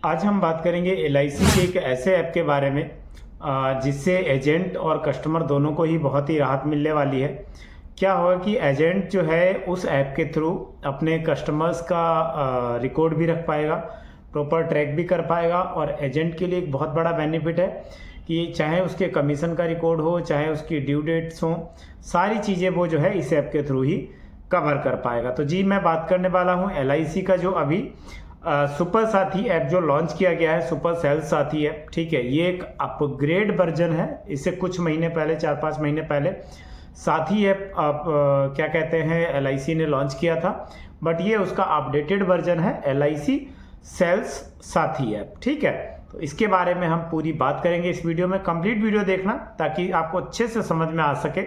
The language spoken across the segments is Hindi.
आज हम बात करेंगे एलआईसी के एक ऐसे ऐप के बारे में जिससे एजेंट और कस्टमर दोनों को ही बहुत ही राहत मिलने वाली है। क्या होगा कि एजेंट जो है उस ऐप के थ्रू अपने कस्टमर्स का रिकॉर्ड भी रख पाएगा, प्रॉपर ट्रैक भी कर पाएगा। और एजेंट के लिए एक बहुत बड़ा बेनिफिट है कि चाहे उसके कमीशन का रिकॉर्ड हो, चाहे उसकी ड्यू डेट्स हों, सारी चीज़ें वो जो है इस ऐप के थ्रू ही कवर कर पाएगा। तो जी मैं बात करने वाला हूँ एलआईसी का जो अभी सुपर साथी ऐप जो लॉन्च किया गया है, सुपर सेल्स साथी ऐप। ठीक है, ये एक अपग्रेड वर्जन है। इससे कुछ महीने पहले, 4-5 महीने पहले साथी ऐप आप क्या कहते हैं एलआईसी ने लॉन्च किया था, बट ये उसका अपडेटेड वर्जन है एलआईसी सेल्स साथी ऐप। ठीक है, तो इसके बारे में हम पूरी बात करेंगे इस वीडियो में। कंप्लीट वीडियो देखना ताकि आपको अच्छे से समझ में आ सके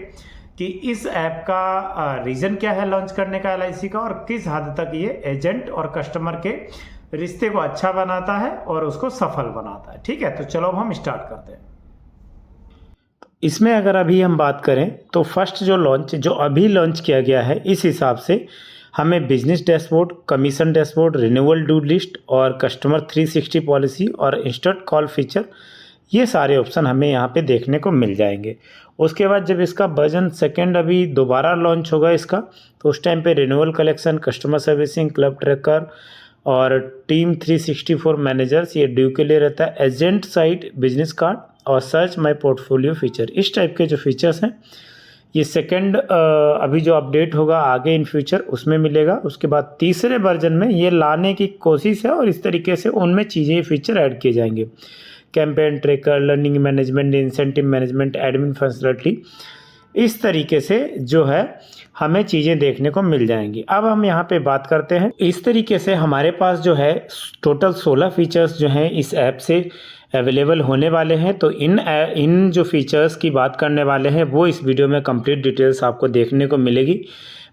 कि इस ऐप का रीज़न क्या है लॉन्च करने का एलआईसी का, और किस हद तक ये एजेंट और कस्टमर के रिश्ते को अच्छा बनाता है और उसको सफल बनाता है। ठीक है, तो चलो अब हम स्टार्ट करते हैं। इसमें अगर अभी हम बात करें तो फर्स्ट जो अभी लॉन्च किया गया है, इस हिसाब से हमें business dashboard, commission dashboard, renewal due list और कस्टमर 360 पॉलिसी और इंस्टेंट कॉल फीचर, ये सारे ऑप्शन हमें यहाँ पे देखने को मिल जाएंगे। उसके बाद जब इसका वर्जन सेकेंड अभी दोबारा लॉन्च होगा इसका, तो उस टाइम पे renewal collection, customer servicing, club tracker और टीम 364 मैनेजर्स, ये ड्यू के लिए रहता है। एजेंट साइट, बिजनेस कार्ड और सर्च माय पोर्टफोलियो फीचर, इस टाइप के जो फीचर्स हैं ये सेकेंड अभी जो अपडेट होगा आगे इन फ्यूचर उसमें मिलेगा। उसके बाद तीसरे वर्जन में ये लाने की कोशिश है और इस तरीके से उनमें चीज़ें फीचर ऐड किए जाएंगे। Campaign tracker, learning management, incentive management, admin facility, इस तरीके से जो है हमें चीज़ें देखने को मिल जाएंगी। अब हम यहाँ पे बात करते हैं, इस तरीके से हमारे पास जो है टोटल 16 फीचर्स जो हैं इस ऐप से अवेलेबल होने वाले हैं। तो इन जो फीचर्स की बात करने वाले हैं वो इस वीडियो में कंप्लीट डिटेल्स आपको देखने को मिलेगी।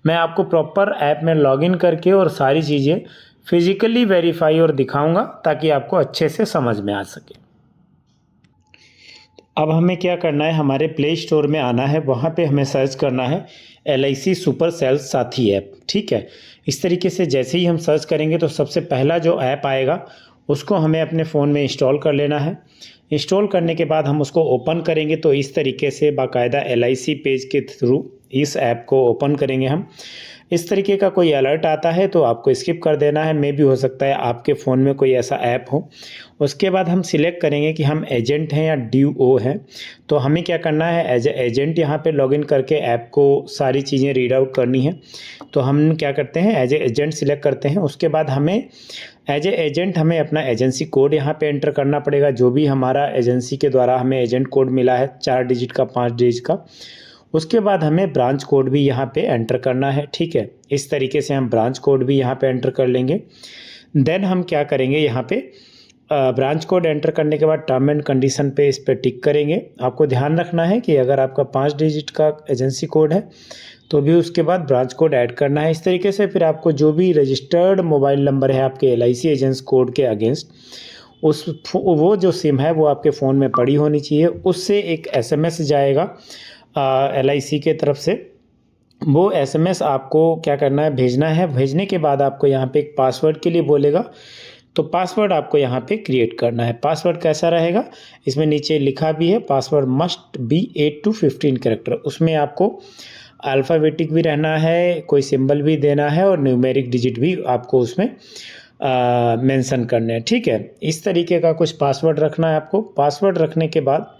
मैं आपको प्रॉपर ऐप में लॉगिन करके और सारी चीज़ें फिजिकली वेरीफाई और दिखाऊंगा ताकि आपको अच्छे से समझ में आ सके। अब हमें क्या करना है, हमारे प्ले स्टोर में आना है, वहाँ पे हमें सर्च करना है एलआईसी सुपर सेल्स साथी ऐप। ठीक है, इस तरीके से जैसे ही हम सर्च करेंगे तो सबसे पहला जो ऐप आएगा उसको हमें अपने फ़ोन में इंस्टॉल कर लेना है। इंस्टॉल करने के बाद हम उसको ओपन करेंगे तो इस तरीके से बाकायदा एलआईसी पेज के थ्रू इस ऐप को ओपन करेंगे हम। इस तरीके का कोई अलर्ट आता है तो आपको स्किप कर देना है, मे भी हो सकता है आपके फ़ोन में कोई ऐसा ऐप हो। उसके बाद हम सिलेक्ट करेंगे कि हम एजेंट हैं या ड्यू हैं। तो हमें क्या करना है, एज एजेंट यहाँ पे लॉगिन करके ऐप को सारी चीज़ें रीड आउट करनी है। तो हम क्या करते हैं, एज एजेंट सिलेक्ट करते हैं। उसके बाद हमें एज एजेंट हमें अपना एजेंसी कोड यहाँ पे एंटर करना पड़ेगा, जो भी हमारा एजेंसी के द्वारा हमें एजेंट कोड मिला है 4 डिजिट का, 5 डिजिट का। उसके बाद हमें ब्रांच कोड भी यहाँ पे एंटर करना है। ठीक है, इस तरीके से हम ब्रांच कोड भी यहाँ पे एंटर कर लेंगे। देन हम क्या करेंगे, यहाँ पे ब्रांच कोड एंटर करने के बाद टर्म एंड कंडीशन पे इस पर टिक करेंगे। आपको ध्यान रखना है कि अगर आपका 5 डिजिट का एजेंसी कोड है तो भी उसके बाद ब्रांच कोड ऐड करना है। इस तरीके से फिर आपको जो भी रजिस्टर्ड मोबाइल नंबर है आपके एलआईसी एजेंट्स कोड के अगेंस्ट, वो जो सिम है वो आपके फ़ोन में पड़ी होनी चाहिए। उससे एक एसएमएस जाएगा एलआईसी के तरफ से। वो एसएमएस आपको क्या करना है, भेजना है। भेजने के बाद आपको यहाँ पे एक पासवर्ड के लिए बोलेगा, तो पासवर्ड आपको यहाँ पे क्रिएट करना है। पासवर्ड कैसा रहेगा, इसमें नीचे लिखा भी है, password must be 8 to 15 character. उसमें आपको अल्फ़ाबेटिक भी रहना है, कोई सिंबल भी देना है और न्यूमेरिक डिजिट भी आपको उसमें मेंशन करने हैं। ठीक है, इस तरीके का कुछ पासवर्ड रखना है आपको। पासवर्ड रखने के बाद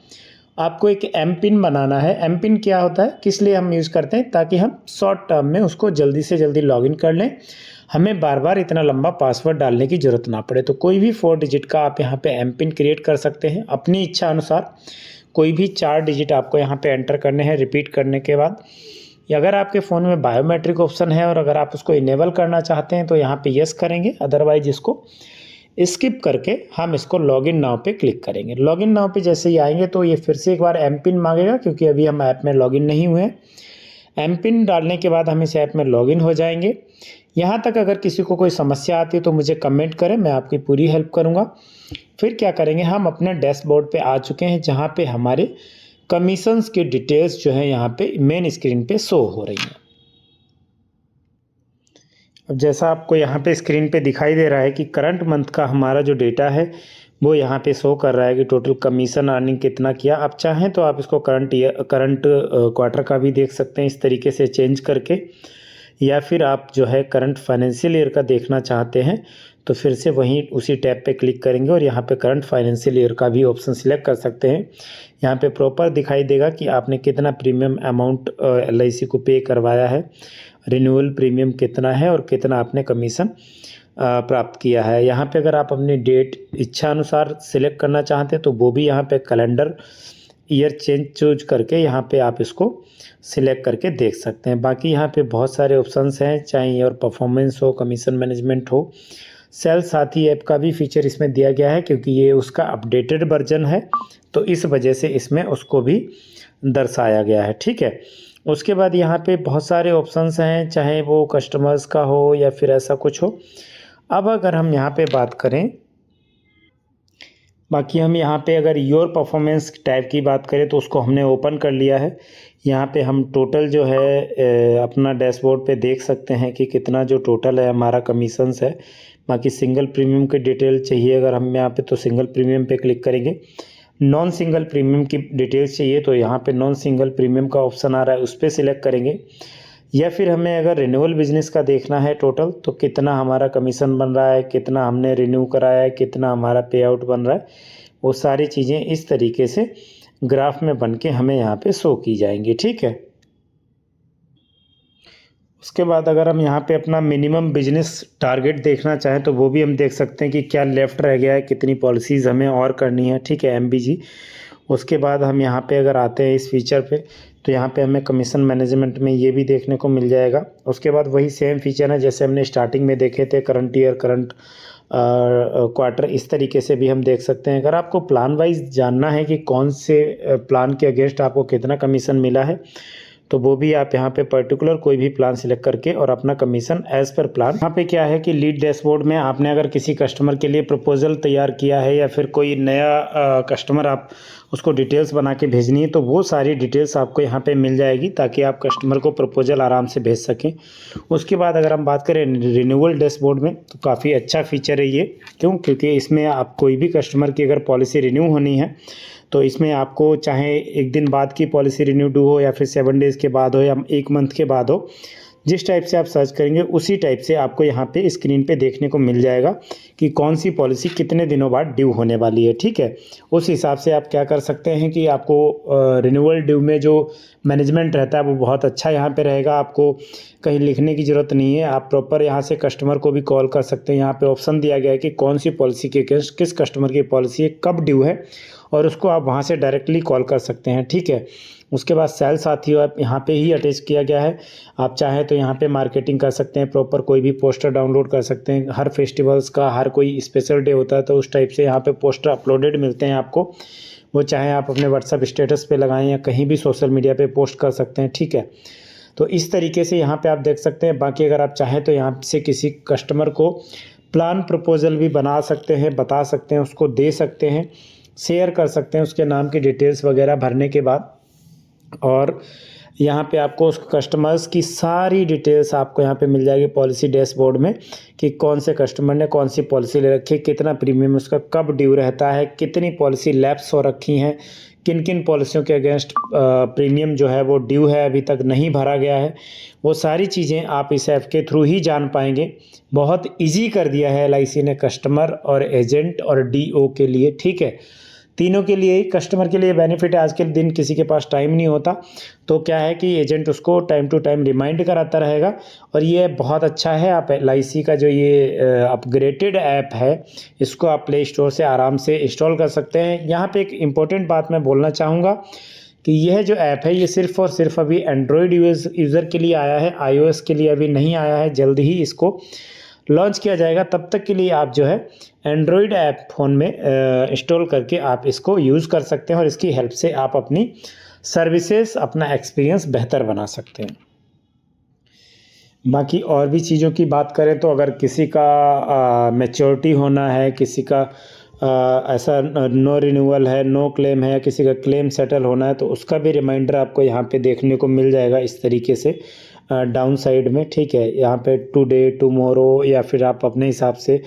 आपको एक एम पिन बनाना है। एम पिन क्या होता है, किस लिए हम यूज़ करते हैं, ताकि हम शॉर्ट टर्म में उसको जल्दी से जल्दी लॉगिन कर लें, हमें बार बार इतना लंबा पासवर्ड डालने की ज़रूरत ना पड़े। तो कोई भी 4 डिजिट का आप यहाँ पे एम पिन क्रिएट कर सकते हैं अपनी इच्छा अनुसार। कोई भी 4 डिजिट आपको यहाँ पे एंटर करने हैं रिपीट करने के बाद। या अगर आपके फ़ोन में बायोमेट्रिक ऑप्शन है और अगर आप उसको इनेबल करना चाहते हैं तो यहाँ पे यस करेंगे, अदरवाइज इसको स्किप करके हम इसको लॉगिन नाउ पे क्लिक करेंगे। लॉगिन नाउ पे जैसे ही आएंगे तो ये फिर से एक बार एम पिन मांगेगा, क्योंकि अभी हम ऐप में लॉगिन नहीं हुए हैं। एम पिन डालने के बाद हम इस ऐप में लॉगिन हो जाएंगे। यहाँ तक अगर किसी को कोई समस्या आती है तो मुझे कमेंट करें, मैं आपकी पूरी हेल्प करूँगा। फिर क्या करेंगे, हम अपने डैशबोर्ड पे आ चुके हैं जहाँ पे हमारे कमीशंस की डिटेल्स जो है यहाँ पे मेन स्क्रीन पे शो हो रही हैं। अब जैसा आपको यहाँ पे स्क्रीन पे दिखाई दे रहा है कि करंट मंथ का हमारा जो डेटा है वो यहाँ पे शो कर रहा है कि टोटल कमीशन अर्निंग कितना किया। आप चाहें तो आप इसको करंट क्वार्टर का भी देख सकते हैं इस तरीके से चेंज करके, या फिर आप जो है करंट फाइनेंशियल ईयर का देखना चाहते हैं तो फिर से वहीं उसी टैब पे क्लिक करेंगे और यहाँ पे करंट फाइनेंशियल ईयर का भी ऑप्शन सिलेक्ट कर सकते हैं। यहाँ पे प्रॉपर दिखाई देगा कि आपने कितना प्रीमियम अमाउंट LIC को पे करवाया है, रिन्यूअल प्रीमियम कितना है और कितना आपने कमीशन प्राप्त किया है। यहाँ पे अगर आप अपनी डेट इच्छा अनुसार सिलेक्ट करना चाहते हैं तो वो भी यहाँ पे कैलेंडर ईयर चूज करके यहाँ पे आप इसको सिलेक्ट करके देख सकते हैं। बाकी यहाँ पे बहुत सारे ऑप्शंस हैं, चाहे और परफॉर्मेंस हो, कमीशन मैनेजमेंट हो। सेल साथी ऐप का भी फीचर इसमें दिया गया है क्योंकि ये उसका अपडेटेड वर्जन है, तो इस वजह से इसमें उसको भी दर्शाया गया है। ठीक है, उसके बाद यहाँ पे बहुत सारे ऑप्शंस हैं, चाहे वो कस्टमर्स का हो या फिर ऐसा कुछ हो। अब अगर हम यहाँ पे बात करें, बाकी हम यहाँ पे अगर योर परफॉर्मेंस टाइप की बात करें तो उसको हमने ओपन कर लिया है। यहाँ पे हम टोटल जो है अपना डैशबोर्ड पे देख सकते हैं कि कितना जो टोटल है हमारा कमीशंस है। बाकी सिंगल प्रीमियम की डिटेल चाहिए अगर हम यहाँ पे तो सिंगल प्रीमियम पे क्लिक करेंगे। नॉन सिंगल प्रीमियम की डिटेल्स चाहिए तो यहाँ पे नॉन सिंगल प्रीमियम का ऑप्शन आ रहा है, उस पर सिलेक्ट करेंगे। या फिर हमें अगर रिन्यूअल बिजनेस का देखना है टोटल, तो कितना हमारा कमीशन बन रहा है, कितना हमने रिन्यू कराया है, कितना हमारा पे आउट बन रहा है, वो सारी चीज़ें इस तरीके से ग्राफ में बन के हमें यहाँ पे शो की जाएंगी। ठीक है, उसके बाद अगर हम यहाँ पे अपना मिनिमम बिजनेस टारगेट देखना चाहें तो वो भी हम देख सकते हैं कि क्या लेफ़्ट रह गया है, कितनी पॉलिसीज़ हमें और करनी है। ठीक है, MBG। उसके बाद हम यहाँ पे अगर आते हैं इस फीचर पे तो यहाँ पे हमें कमीशन मैनेजमेंट में ये भी देखने को मिल जाएगा। उसके बाद वही सेम फीचर है जैसे हमने स्टार्टिंग में देखे थे, करंट ईयर, करंट क्वार्टर, इस तरीके से भी हम देख सकते हैं। अगर आपको प्लान वाइज जानना है कि कौन से प्लान के अगेंस्ट आपको कितना कमीशन मिला है तो वो भी आप यहाँ पे पर्टिकुलर कोई भी प्लान सिलेक्ट करके और अपना कमीशन एज पर प्लान। यहाँ पे क्या है कि लीड डैशबोर्ड में आपने अगर किसी कस्टमर के लिए प्रपोजल तैयार किया है या फिर कोई नया कस्टमर आप उसको डिटेल्स बना के भेजनी है तो वो सारी डिटेल्स आपको यहाँ पे मिल जाएगी ताकि आप कस्टमर को प्रपोजल आराम से भेज सकें। उसके बाद अगर हम बात करें रिन्यूअल डैशबोर्ड में तो काफ़ी अच्छा फीचर है ये, क्योंकि इसमें आप कोई भी कस्टमर की अगर पॉलिसी रिन्यू होनी है तो इसमें आपको चाहे एक दिन बाद की पॉलिसी रिन्यूड हो या फिर 7 डेज़ के बाद हो या 1 मंथ के बाद हो, जिस टाइप से आप सर्च करेंगे उसी टाइप से आपको यहाँ पे स्क्रीन पे देखने को मिल जाएगा कि कौन सी पॉलिसी कितने दिनों बाद ड्यू होने वाली है। ठीक है, उस हिसाब से आप क्या कर सकते हैं कि आपको रिन्यूअल ड्यू में जो मैनेजमेंट रहता है वो बहुत अच्छा यहाँ पे रहेगा। आपको कहीं लिखने की ज़रूरत नहीं है, आप प्रॉपर यहाँ से कस्टमर को भी कॉल कर सकते हैं। यहाँ पे ऑप्शन दिया गया है कि कौन सी पॉलिसी के अगेंस्ट किस कस्टमर की पॉलिसी है, कब ड्यू है, और उसको आप वहाँ से डायरेक्टली कॉल कर सकते हैं। ठीक है, उसके बाद सेल साथी ऐप यहाँ पे ही अटैच किया गया है। आप चाहें तो यहाँ पे मार्केटिंग कर सकते हैं, प्रॉपर कोई भी पोस्टर डाउनलोड कर सकते हैं। हर फेस्टिवल्स का हर कोई स्पेशल डे होता है तो उस टाइप से यहाँ पे पोस्टर अपलोडेड मिलते हैं आपको, वो चाहे आप अपने व्हाट्सएप स्टेटस पे लगाएं या कहीं भी सोशल मीडिया पे पोस्ट कर सकते हैं। ठीक है, तो इस तरीके से यहाँ पे आप देख सकते हैं। बाकी अगर आप चाहें तो यहाँ से किसी कस्टमर को प्लान प्रपोजल भी बना सकते हैं, बता सकते हैं, उसको दे सकते हैं, शेयर कर सकते हैं उसके नाम की डिटेल्स वगैरह भरने के बाद। और यहाँ पे आपको उस कस्टमर्स की सारी डिटेल्स आपको यहाँ पे मिल जाएगी पॉलिसी डैशबोर्ड में कि कौन से कस्टमर ने कौन सी पॉलिसी ले रखी है, कितना प्रीमियम उसका कब ड्यू रहता है, कितनी पॉलिसी लैप्स हो रखी हैं, किन किन पॉलिसियों के अगेंस्ट प्रीमियम जो है वो ड्यू है, अभी तक नहीं भरा गया है। वो सारी चीज़ें आप इस ऐप के थ्रू ही जान पाएंगे। बहुत ईजी कर दिया है LIC ने कस्टमर और एजेंट और DO के लिए। ठीक है, तीनों के लिए ही, कस्टमर के लिए बेनिफिट है, आज के दिन किसी के पास टाइम नहीं होता तो क्या है कि एजेंट उसको टाइम टू टाइम रिमाइंड कराता रहेगा। और ये बहुत अच्छा है। आप LIC का जो ये अपग्रेडेड ऐप है इसको आप प्ले स्टोर से आराम से इंस्टॉल कर सकते हैं। यहाँ पे एक इम्पोर्टेंट बात मैं बोलना चाहूँगा कि यह जो ऐप है ये सिर्फ़ और सिर्फ अभी एंड्रॉयड यूज़र के लिए आया है, iOS के लिए अभी नहीं आया है। जल्द ही इसको लॉन्च किया जाएगा, तब तक के लिए आप जो है एंड्रॉयड ऐप फ़ोन में इंस्टॉल करके आप इसको यूज़ कर सकते हैं और इसकी हेल्प से आप अपनी सर्विसेज, अपना एक्सपीरियंस बेहतर बना सकते हैं। बाकी और भी चीज़ों की बात करें तो अगर किसी का मैच्योरिटी होना है, किसी का ऐसा नो रिन्यूअल है, नो क्लेम है, किसी का क्लेम सेटल होना है तो उसका भी रिमाइंडर आपको यहाँ पे देखने को मिल जाएगा इस तरीके से। डाउन साइड में, ठीक है। यहाँ पे टुडे, टुमारो या फिर आप अपने हिसाब से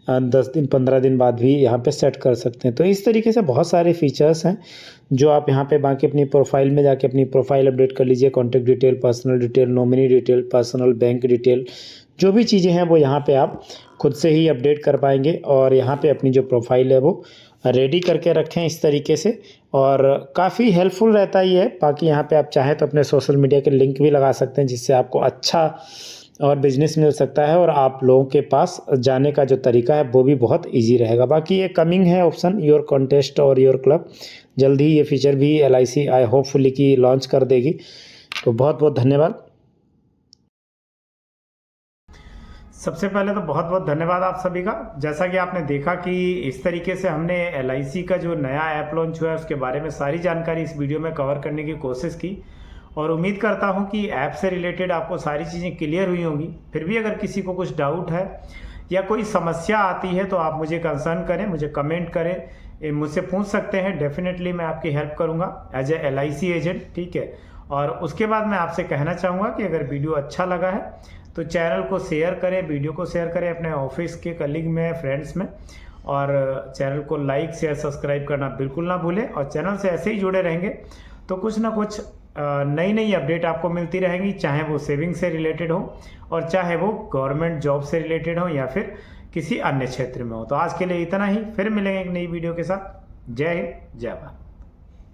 10 दिन 15 दिन बाद भी यहाँ पे सेट कर सकते हैं। तो इस तरीके से बहुत सारे फीचर्स हैं जो आप यहाँ पे बाकी अपनी प्रोफाइल में जाके अपनी प्रोफाइल अपडेट कर लीजिए। Contact detail, personal detail, nominee detail, personal bank detail, जो भी चीज़ें हैं वो यहाँ पे आप खुद से ही अपडेट कर पाएंगे। और यहाँ पे अपनी जो प्रोफाइल है वो रेडी करके रखें इस तरीके से, और काफ़ी हेल्पफुल रहता ही है। बाकी यहाँ पे आप चाहें तो अपने सोशल मीडिया के लिंक भी लगा सकते हैं, जिससे आपको अच्छा और बिजनेस मिल सकता है, और आप लोगों के पास जाने का जो तरीका है वो भी बहुत ईजी रहेगा। बाकी ये कमिंग है ऑप्शन, योर कॉन्टेस्ट और योर क्लब, जल्द ही ये फीचर भी LIC आई होपफुली की लॉन्च कर देगी। तो बहुत बहुत धन्यवाद। सबसे पहले तो बहुत बहुत धन्यवाद आप सभी का। जैसा कि आपने देखा कि इस तरीके से हमने LIC का जो नया ऐप लॉन्च हुआ है उसके बारे में सारी जानकारी इस वीडियो में कवर करने की कोशिश की, और उम्मीद करता हूं कि ऐप से रिलेटेड आपको सारी चीज़ें क्लियर हुई होंगी। फिर भी अगर किसी को कुछ डाउट है या कोई समस्या आती है तो आप मुझे कंसर्न करें, मुझे कमेंट करें, मुझसे पूछ सकते हैं। डेफिनेटली मैं आपकी हेल्प करूंगा एज ए LIC एजेंट, ठीक है। और उसके बाद मैं आपसे कहना चाहूँगा कि अगर वीडियो अच्छा लगा है तो चैनल को शेयर करें, वीडियो को शेयर करें अपने ऑफिस के कलीग में, फ्रेंड्स में, और चैनल को लाइक, शेयर, सब्सक्राइब करना बिल्कुल ना भूलें। और चैनल से ऐसे ही जुड़े रहेंगे तो कुछ ना कुछ नई नई अपडेट आपको मिलती रहेंगी, चाहे वो सेविंग से रिलेटेड हो और चाहे वो गवर्नमेंट जॉब से रिलेटेड हो या फिर किसी अन्य क्षेत्र में हो। तो आज के लिए इतना ही, फिर मिलेंगे एक नई वीडियो के साथ। जय हिंद, जय भारत।